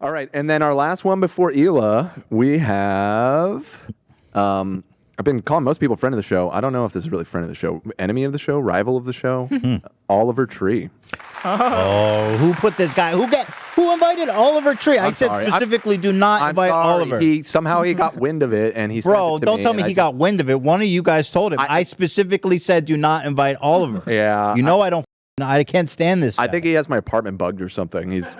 All right, and then our last one before Ela, we have. I've been calling most people friend of the show. I don't know if this is really friend of the show, enemy of the show, rival of the show. Oliver Tree. Oh, who put this guy? Who invited Oliver Tree? I said specifically, do not invite Oliver. He got wind of it, and he. Bro, don't tell me he got wind of it. One of you guys told him. I specifically said, do not invite Oliver. Yeah. You know I can't stand this guy. I think he has my apartment bugged or something. He's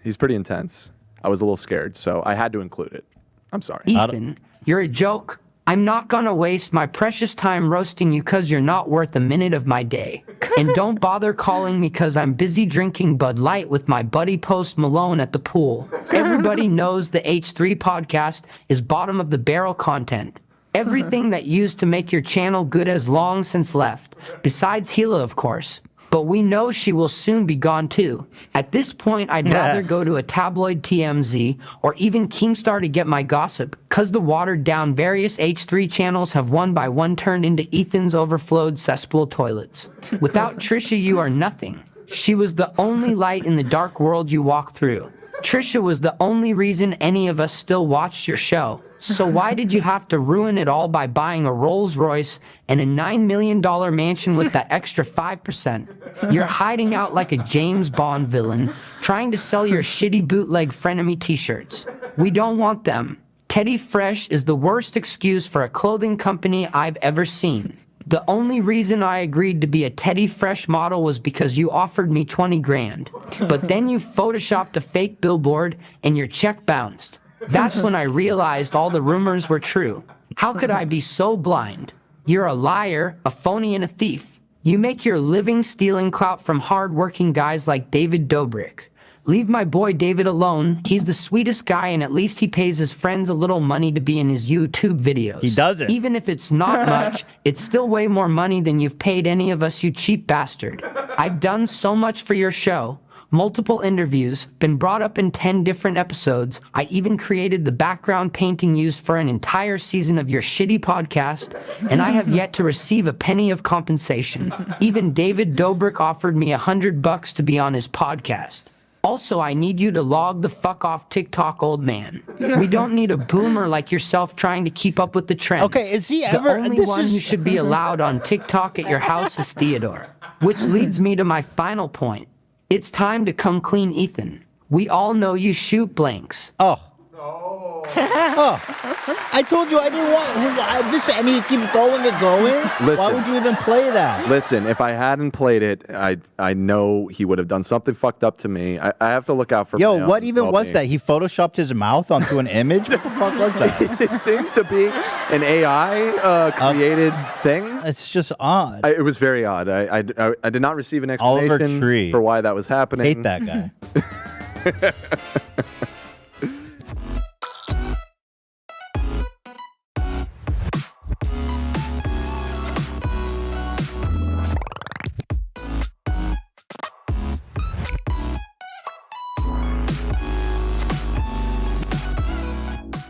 he's pretty intense. I was a little scared, so I had to include it. I'm sorry. Ethan, you're a joke. I'm not gonna waste my precious time roasting you because you're not worth a minute of my day. And don't bother calling me because I'm busy drinking Bud Light with my buddy Post Malone at the pool. Everybody knows the H3 podcast is bottom of the barrel content. Everything that used to make your channel good has long since left. Besides Hila, of course. But we know she will soon be gone too. At this point, I'd rather go to a tabloid TMZ or even Keemstar to get my gossip, cause the watered down various H3 channels have one by one turned into Ethan's overflowed cesspool toilets. Without Trisha, you are nothing. She was the only light in the dark world you walk through. Trisha was the only reason any of us still watched your show. So why did you have to ruin it all by buying a Rolls Royce and a $9 million mansion with that extra 5%? You're hiding out like a James Bond villain, trying to sell your shitty bootleg Frenemy t-shirts. We don't want them. Teddy Fresh is the worst excuse for a clothing company I've ever seen. The only reason I agreed to be a Teddy Fresh model was because you offered me 20 grand. But then you photoshopped a fake billboard and your check bounced. That's when I realized all the rumors were true. How could I be so blind? You're a liar, a phony, and a thief. You make your living stealing clout from hard-working guys like David Dobrik. Leave my boy David alone. He's the sweetest guy, and at least he pays his friends a little money to be in his YouTube videos. He does it. Even if it's not much, it's still way more money than you've paid any of us, you cheap bastard. I've done so much for your show. Multiple interviews, been brought up in 10 different episodes. I even created the background painting used for an entire season of your shitty podcast, and I have yet to receive a penny of compensation. Even David Dobrik offered me $100 to be on his podcast. Also, I need you to log the fuck off TikTok, old man. We don't need a boomer like yourself trying to keep up with the trends. Okay, is he ever... The only one who should be allowed on TikTok at your house is Theodore. Which leads me to my final point. It's time to come clean, Ethan. We all know you shoot blanks. Oh. I told you I didn't want this, and he keeps going and going. Listen, why would you even play that? Listen, if I hadn't played it, I know he would have done something fucked up to me. I have to look out for. Yo, what even was that? He photoshopped his mouth onto an image. What the fuck was that? It seems to be an AI created thing. It's just odd. It was very odd. I did not receive an explanation Oliver Tree. for why that was happening. Hate that guy.